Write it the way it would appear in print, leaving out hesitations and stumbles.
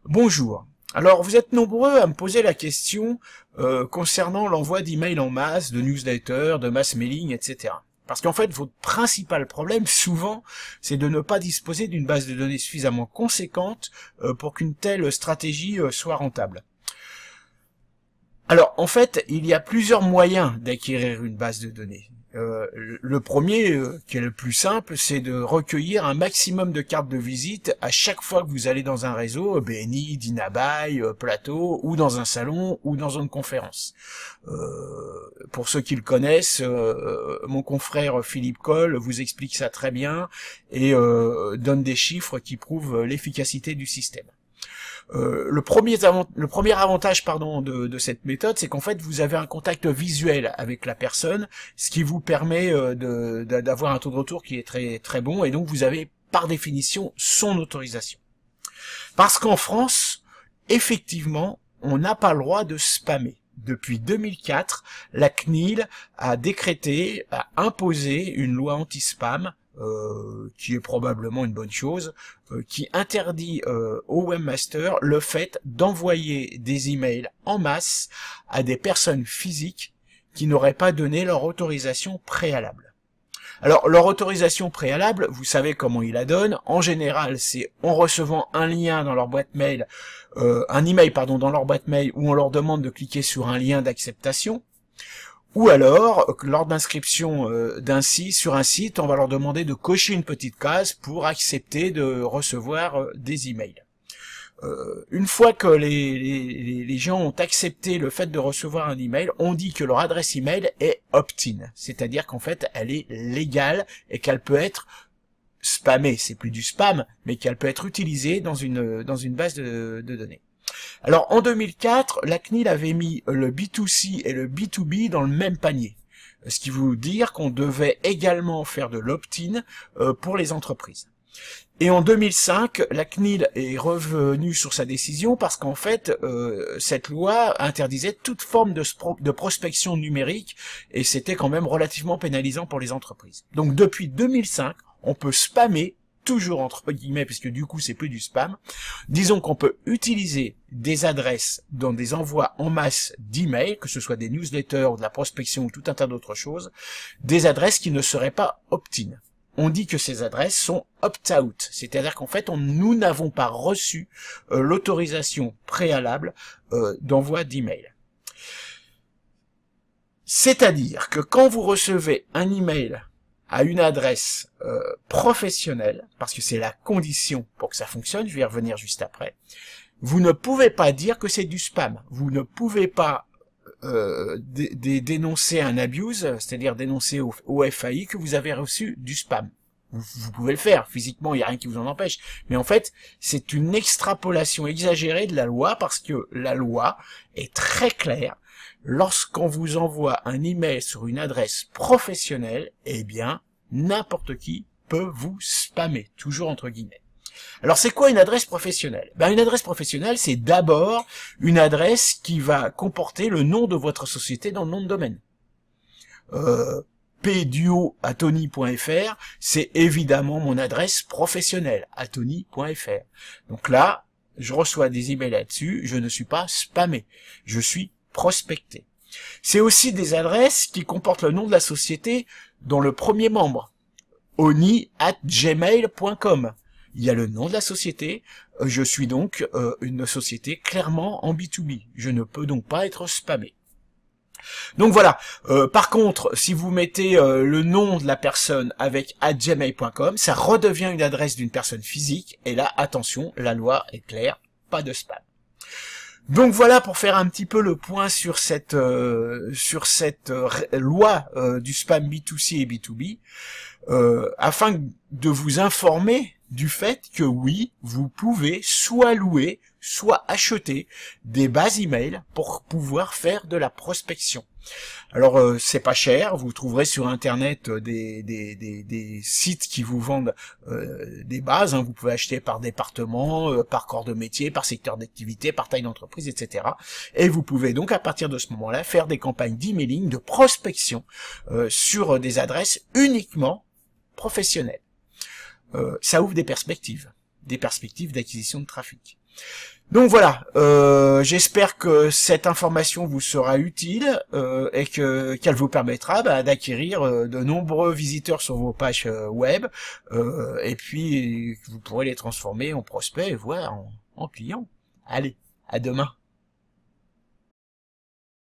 Bonjour. Alors, vous êtes nombreux à me poser la question concernant l'envoi d'emails en masse, de newsletters, de mass mailing, etc. Parce qu'en fait, votre principal problème, souvent, c'est de ne pas disposer d'une base de données suffisamment conséquente pour qu'une telle stratégie soit rentable. Alors, en fait, il y a plusieurs moyens d'acquérir une base de données. Le premier, qui est le plus simple, c'est de recueillir un maximum de cartes de visite à chaque fois que vous allez dans un réseau, BNI, Dinabuy, Plateau, ou dans un salon, ou dans une conférence. Pour ceux qui le connaissent, mon confrère Philippe Coll vous explique ça très bien et donne des chiffres qui prouvent l'efficacité du système. Le premier avantage de cette méthode, c'est qu'en fait vous avez un contact visuel avec la personne, ce qui vous permet d'avoir un taux de retour qui est très très bon, et donc vous avez par définition son autorisation. Parce qu'en France, effectivement, on n'a pas le droit de spammer. Depuis 2004, la CNIL a imposé une loi anti-spam, qui est probablement une bonne chose, qui interdit au webmaster le fait d'envoyer des emails en masse à des personnes physiques qui n'auraient pas donné leur autorisation préalable. Alors, leur autorisation préalable, vous savez comment ils la donnent. En général, c'est en recevant un lien dans leur boîte mail, un email dans leur boîte mail, où on leur demande de cliquer sur un lien d'acceptation. Ou alors, lors d'inscription sur un site, on va leur demander de cocher une petite case pour accepter de recevoir des emails. Une fois que les gens ont accepté le fait de recevoir un email, on dit que leur adresse email est opt-in, c'est-à-dire qu'en fait, elle est légale et qu'elle peut être spammée, c'est plus du spam, mais qu'elle peut être utilisée dans une base de données. Alors, en 2004, la CNIL avait mis le B2C et le B2B dans le même panier. Ce qui veut dire qu'on devait également faire de l'opt-in pour les entreprises. Et en 2005, la CNIL est revenue sur sa décision parce qu'en fait, cette loi interdisait toute forme de prospection numérique et c'était quand même relativement pénalisant pour les entreprises. Donc depuis 2005, on peut spammer, toujours entre guillemets, puisque du coup c'est plus du spam. Disons qu'on peut utiliser des adresses dans des envois en masse d'emails, que ce soit des newsletters ou de la prospection ou tout un tas d'autres choses, des adresses qui ne seraient pas opt-in. On dit que ces adresses sont opt-out, c'est-à-dire qu'en fait nous n'avons pas reçu l'autorisation préalable d'envoi d'email. C'est-à-dire que quand vous recevez un email à une adresse professionnelle, parce que c'est la condition pour que ça fonctionne, je vais y revenir juste après, vous ne pouvez pas dire que c'est du spam. Vous ne pouvez pas dénoncer un abuse, c'est-à-dire dénoncer au FAI que vous avez reçu du spam. Vous pouvez le faire, physiquement, il n'y a rien qui vous en empêche. Mais en fait, c'est une extrapolation exagérée de la loi, parce que la loi est très claire. Lorsqu'on vous envoie un email sur une adresse professionnelle, eh bien, n'importe qui peut vous spammer, toujours entre guillemets. Alors, c'est quoi une adresse professionnelle? Une adresse professionnelle, c'est d'abord une adresse qui va comporter le nom de votre société dans le nom de domaine. pduo@tony.fr, c'est évidemment mon adresse professionnelle, @tony.fr. Donc là, je reçois des emails là-dessus, je ne suis pas spammé, je suis prospecté. C'est aussi des adresses qui comportent le nom de la société dans le premier membre, oni@gmail.com. Il y a le nom de la société, je suis donc une société clairement en B2B. Je ne peux donc pas être spammé. Donc voilà, par contre, si vous mettez le nom de la personne avec @gmail.com, ça redevient une adresse d'une personne physique, et là, attention, la loi est claire, pas de spam. Donc voilà pour faire un petit peu le point sur cette loi du spam B2C et B2B, afin de vous informer du fait que oui, vous pouvez soit louer, soit acheter des bases email pour pouvoir faire de la prospection. Alors c'est pas cher, vous trouverez sur internet des sites qui vous vendent des bases, hein. Vous pouvez acheter par département, par corps de métier, par secteur d'activité, par taille d'entreprise, etc. Et vous pouvez donc à partir de ce moment-là faire des campagnes d'emailing, de prospection sur des adresses uniquement professionnelles. Ça ouvre des perspectives d'acquisition de trafic. Donc voilà, j'espère que cette information vous sera utile et qu'elle vous permettra d'acquérir de nombreux visiteurs sur vos pages web et puis vous pourrez les transformer en prospects, voire en clients. Allez, à demain.